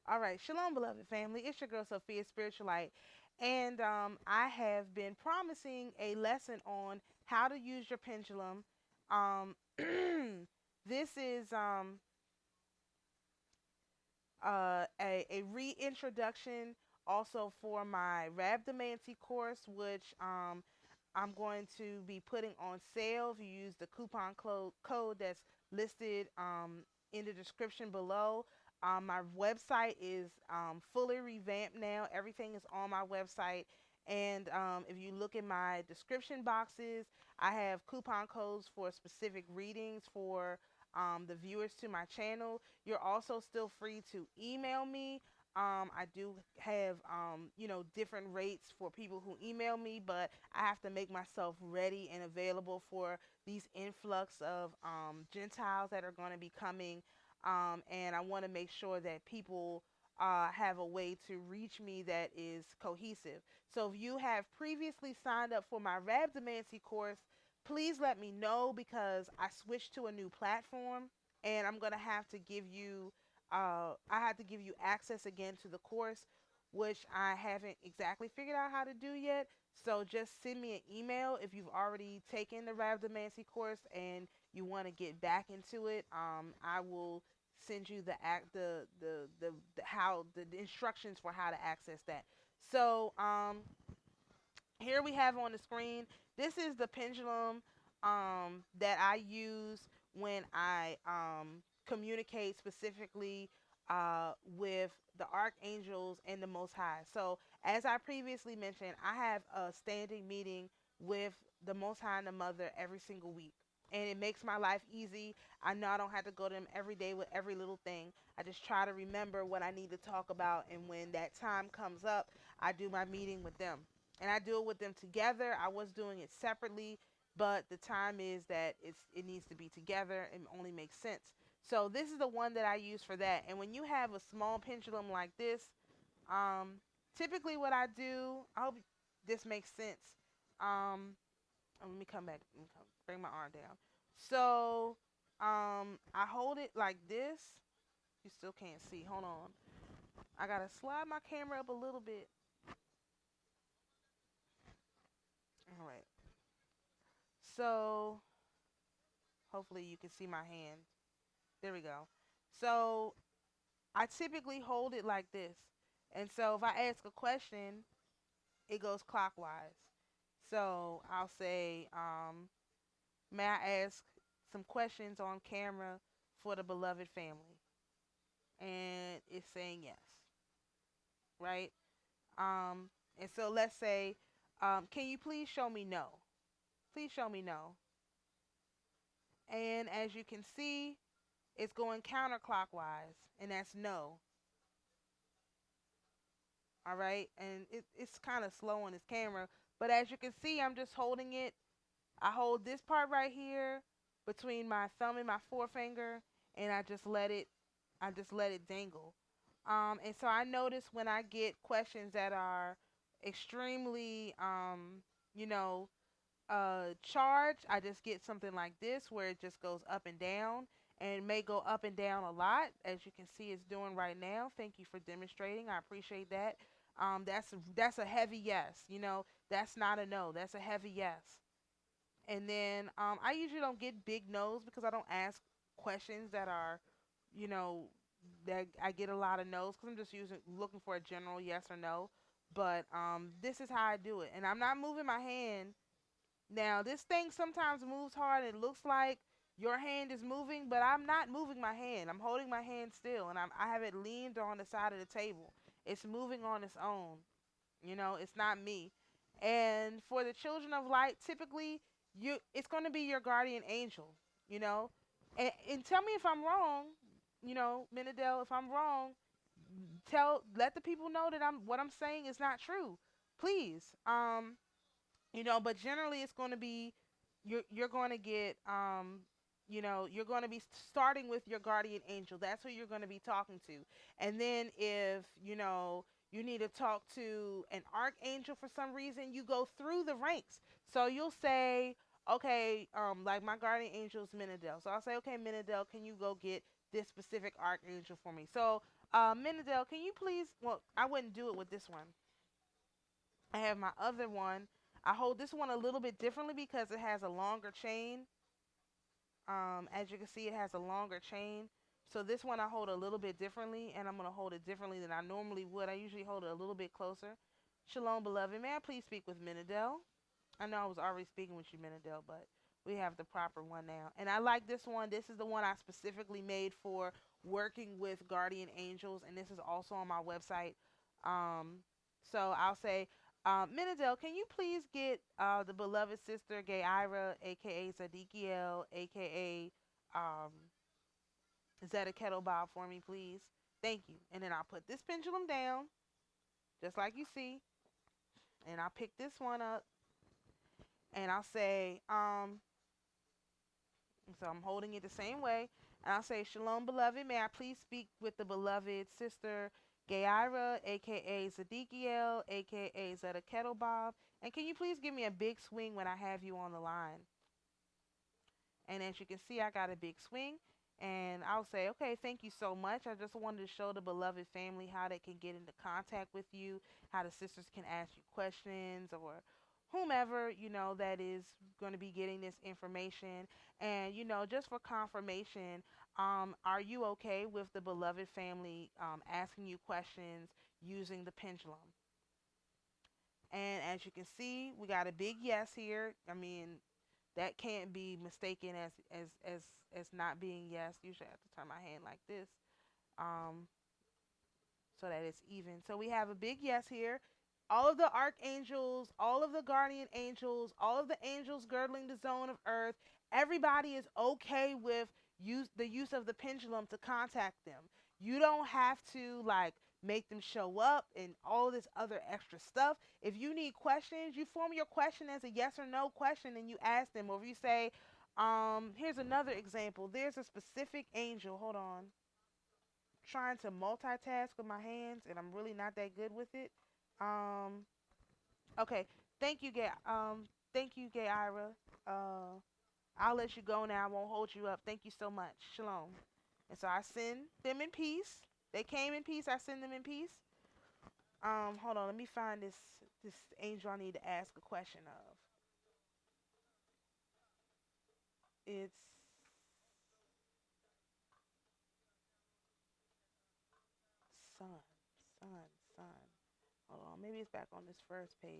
All right, shalom, beloved family. It's your girl Sophia Spiritualite, and I have been promising a lesson on how to use your pendulum. Um, this is a reintroduction also for my Rabdomancy course, which I'm going to be putting on sale. If you use the coupon code that's listed in the description below. My website is fully revamped now. Everything is on my website. And if you look in my description boxes, I have coupon codes for specific readings for the viewers to my channel. You're also still free to email me. I do have, different rates for people who email me, but I have to make myself ready and available for these influx of Gentiles that are going to be coming. And I want to make sure that people have a way to reach me that is cohesive. So if you have previously signed up for my Rabdomancy course, please let me know because I switched to a new platform and I'm gonna have to give you I have to give you access again to the course, which I haven't exactly figured out how to do yet. So just send me an email if you've already taken the Rabdomancy course and you want to get back into it. I will send you the instructions for how to access that. So here we have on the screen. This is the pendulum that I use when I communicate specifically with the archangels and the Most High. So, as I previously mentioned, I have a standing meeting with the Most High and the Mother every single week. And it makes my life easy. I know I don't have to go to them every day with every little thing. I just try to remember what I need to talk about. And when that time comes up, I do my meeting with them and I do it with them together. I was doing it separately, but the time is that it needs to be together and only makes sense. So this is the one that I use for that. And when you have a small pendulum like this, um, typically what I do, I hope this makes sense. Let me come back. Bring my arm down. So I hold it like this. You still can't see. Hold on. I gotta slide my camera up a little bit. All right. So hopefully you can see my hand. There we go. So I typically hold it like this. And so if I ask a question, it goes clockwise. So I'll say, may I ask some questions on camera for the beloved family? And it's saying yes, right? And so let's say, can you please show me no? Please show me no. And as you can see, it's going counterclockwise, and that's no. All right, and it's kind of slow on this camera, but as you can see, I'm just holding it. I hold this part right here between my thumb and my forefinger, and I just let it dangle. And so I notice when I get questions that are extremely you know charge, I just get something like this where it just goes up and down, and it may go up and down a lot, as you can see it's doing right now. Thank you for demonstrating. I appreciate that. That's a heavy yes. That's not a no. That's a heavy yes. And then I usually don't get big no's because I don't ask questions that are, you know, that I get a lot of no's because I'm just looking for a general yes or no. But this is how I do it, and I'm not moving my hand now. This thing sometimes moves hard. It looks like your hand is moving, but I'm not moving my hand. I'm holding my hand still, and I have it leaned on the side of the table. It's moving on its own. It's not me. And for the children of light, typically, it's going to be your guardian angel. You know, and tell me if I'm wrong. Minadel, if I'm wrong, let the people know that what I'm saying is not true. Please. But generally it's going to be you're going to get you're going to be starting with your guardian angel. That's who you're going to be talking to. And then if you need to talk to an archangel for some reason, you go through the ranks. So you'll say, okay, like my guardian angel is Minadel. So I'll say, okay, Minadel, can you go get this specific archangel for me. So, Menadel, can you please? Well, I wouldn't do it with this one. I have my other one. I hold this one a little bit differently because it has a longer chain. As you can see, it has a longer chain. So this one I hold a little bit differently, and I'm going to hold it differently than I normally would. I usually hold it a little bit closer. Shalom, beloved. May I please speak with Menadel? I know I was already speaking with you, Menadel, but we have the proper one now. And I like this one. This is the one I specifically made for working with guardian angels, and this is also on my website. Um, so I'll say, Menadel, can you please get the beloved sister Gaira, aka Zadikiel, aka um, Zeta Kettle Bob for me, please? Thank you. And then I'll put this pendulum down, just like you see, and I'll pick this one up, and I'll say, so I'm holding it the same way. And I'll say, Shalom, beloved. May I please speak with the beloved sister Gaira, aka Zadikiel, aka Zeta Kettle Bob. And can you please give me a big swing when I have you on the line? And as you can see, I got a big swing. And I'll say, okay, thank you so much. I just wanted to show the beloved family how they can get into contact with you, how the sisters can ask you questions or whomever, that is going to be getting this information. And, just for confirmation, are you okay with the beloved family asking you questions using the pendulum? And as you can see, we got a big yes here. I mean, that can't be mistaken as not being yes. Usually I have to turn my hand like this, um, so that it's even. So we have a big yes here. All of the archangels, all of the guardian angels, all of the angels girdling the zone of earth, everybody is okay with the use of the pendulum to contact them. You don't have to like make them show up and all this other extra stuff. If you need questions, you form your question as a yes or no question and you ask them. Or if you say, here's another example. There's a specific angel. Hold on. Trying to multitask with my hands and I'm really not that good with it. Um, okay. Thank you, Gay Ira. Uh, I'll let you go now. I won't hold you up. Thank you so much. Shalom. And so I send them in peace. They came in peace. I send them in peace. Hold on. Let me find this angel I need to ask a question of. It's sun, sun, sun. Hold on. Maybe it's back on this first page.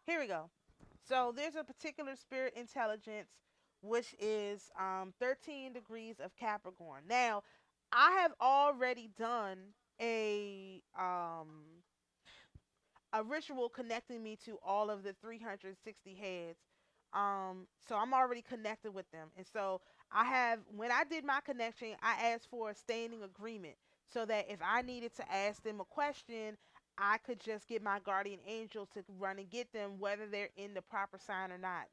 Here we go. So there's a particular spirit intelligence which is 13 degrees of Capricorn. Now, I have already done a um, a ritual connecting me to all of the 360 heads. So I'm already connected with them. And so when I did my connection, I asked for a standing agreement so that if I needed to ask them a question, I could just get my guardian angel to run and get them, whether they're in the proper sign or not.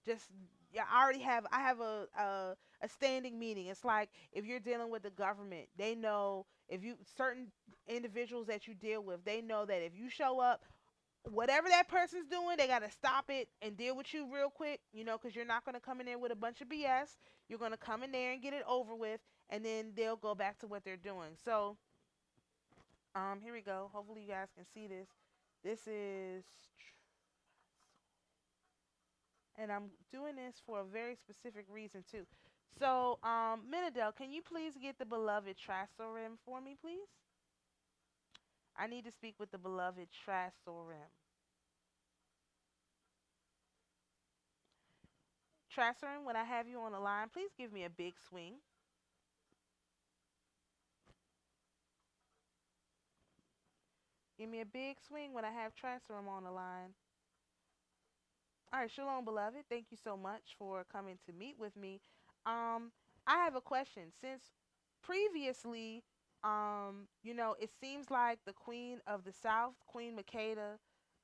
Just yeah, I have a standing meeting. It's like if you're dealing with the government, they know if you certain individuals that you deal with, they know that if you show up, whatever that person's doing, they got to stop it and deal with you real quick, because you're not going to come in there with a bunch of BS. You're going to come in there and get it over with, and then they'll go back to what they're doing. So, here we go. Hopefully, you guys can see this. This is, and I'm doing this for a very specific reason, too. So, Menadel, can you please get the beloved Trasorim for me, please? I need to speak with the beloved Trasorim. Trasorim, when I have you on the line, please give me a big swing. Give me a big swing when I have Trasorim on the line. All right, Shalom, beloved. Thank you so much for coming to meet with me. Um, I have a question. Since previously, it seems like the Queen of the South, Queen Makeda,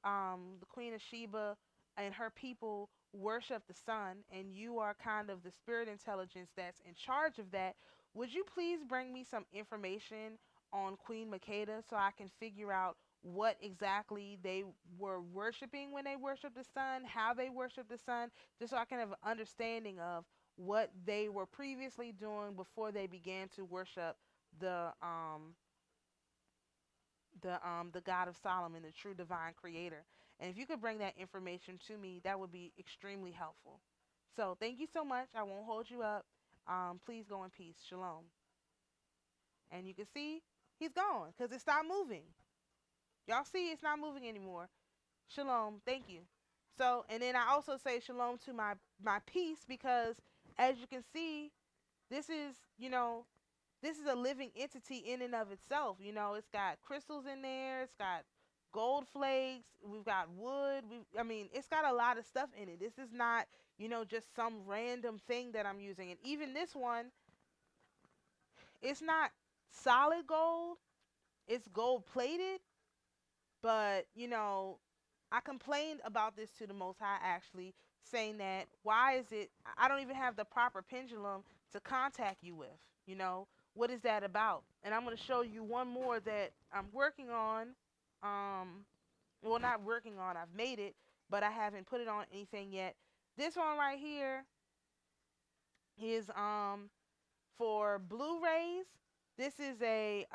the Queen of Sheba, and her people worship the sun, and you are kind of the spirit intelligence that's in charge of that. Would you please bring me some information on Queen Makeda so I can figure out what exactly they were worshiping when they worshiped the sun, how they worship the sun, just so I can have an understanding of what they were previously doing before they began to worship the the God of Solomon, the true divine creator. And if you could bring that information to me, that would be extremely helpful. So thank you so much. I won't hold you up. Please go in peace. Shalom. And you can see he's gone because it stopped moving. Y'all see it's not moving anymore. Shalom. Thank you. So, and then I also say shalom to my peace because as you can see, this is, this is a living entity in and of itself. It's got crystals in there, it's got gold flakes, we've got wood, I mean, it's got a lot of stuff in it. This is not, just some random thing that I'm using. And even this one, it's not solid gold, it's gold plated, but I complained about this to the Most High actually, saying that why is it I don't even have the proper pendulum to contact you with? You know, what is that about? And I'm going to show you one more that I'm working on. Well, not working on, I've made it, but I haven't put it on anything yet. This one right here is for Blu-rays. This is a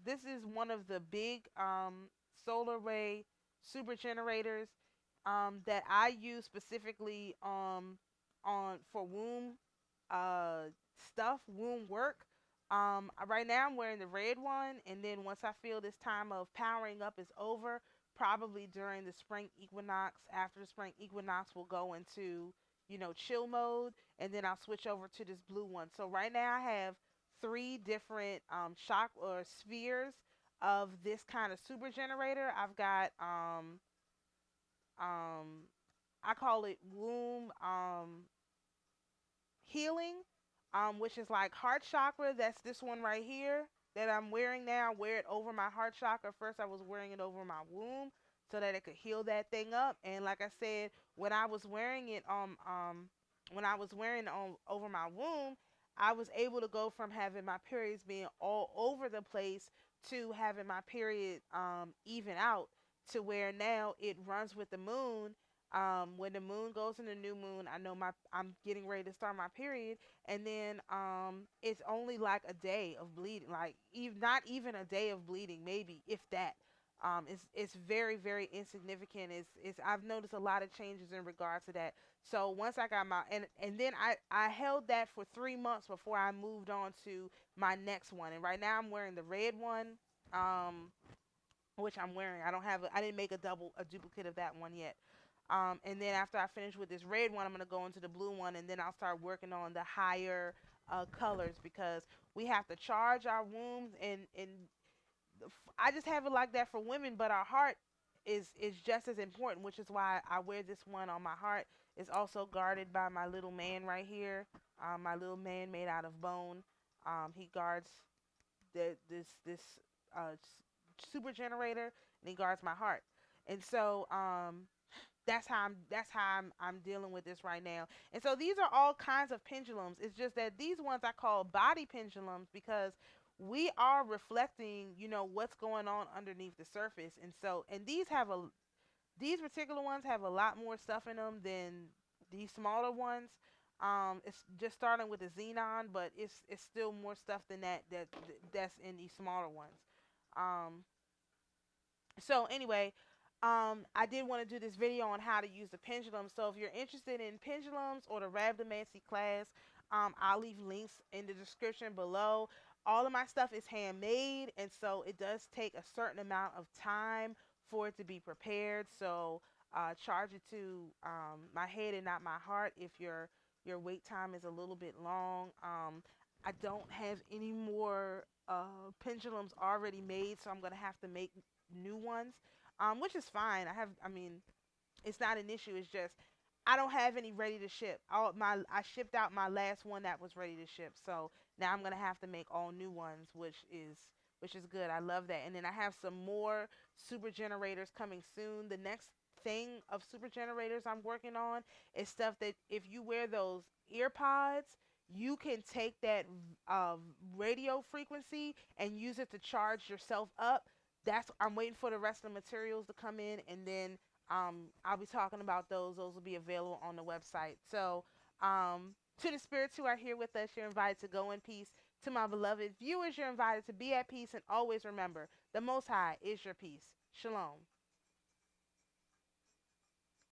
this is one of the big solar ray super generators that I use specifically on for womb uh womb work. Right now I'm wearing the red one, and then once I feel this time of powering up is over, probably during the spring equinox, after the spring equinox, we'll go into chill mode, and then I'll switch over to this blue one. So right now I have three different shock or spheres of this kind of super generator. I've got um I call it womb healing, which is like heart chakra. That's this one right here that I'm wearing now. I wear it over my heart chakra. First, I was wearing it over my womb so that it could heal that thing up. And like I said, when I was wearing it when I was wearing it on over my womb, I was able to go from having my periods being all over the place to having my period even out, to where now it runs with the moon. When the moon goes in the new moon, I know I'm getting ready to start my period, and then it's only like a day of bleeding, like not even a day of bleeding, maybe if that. It's very very insignificant. It's I've noticed a lot of changes in regards to that. So once I got my and then I held that for 3 months before I moved on to my next one, and right now I'm wearing the red one. Um, which I'm wearing. I didn't make a duplicate of that one yet. And then after I finish with this red one, I'm gonna go into the blue one, and then I'll start working on the higher colors, because we have to charge our wombs, and I just have it like that for women, but our heart is just as important, which is why I wear this one on my heart. It's also guarded by my little man right here, my little man made out of bone. He guards this super generator, and he guards my heart. And so that's how I'm dealing with this right now. And so these are all kinds of pendulums. It's just that these ones I call body pendulums, because we are reflecting, what's going on underneath the surface. And so, and these particular ones have a lot more stuff in them than these smaller ones. It's just starting with the xenon, but it's still more stuff than that's in these smaller ones. Um, so anyway, I did want to do this video on how to use the pendulum. So if you're interested in pendulums or the Rhabdomancy class, I'll leave links in the description below. All of my stuff is handmade, and so it does take a certain amount of time for it to be prepared. So charge it to my head and not my heart if your wait time is a little bit long. I don't have any more pendulums already made, so I'm gonna have to make new ones, which is fine. I mean, it's not an issue. It's just I don't have any ready to ship. I shipped out my last one that was ready to ship, so now I'm gonna have to make all new ones, which is good. I love that. And then I have some more super generators coming soon. The next thing of super generators I'm working on is stuff that if you wear those ear pods, you can take that uh, radio frequency and use it to charge yourself up. That's I'm waiting for the rest of the materials to come in, and then I'll be talking about those. Those will be available on the website. So To the spirits who are here with us, you're invited to go in peace. To my beloved viewers, you're invited to be at peace and always remember the Most High is your peace. Shalom.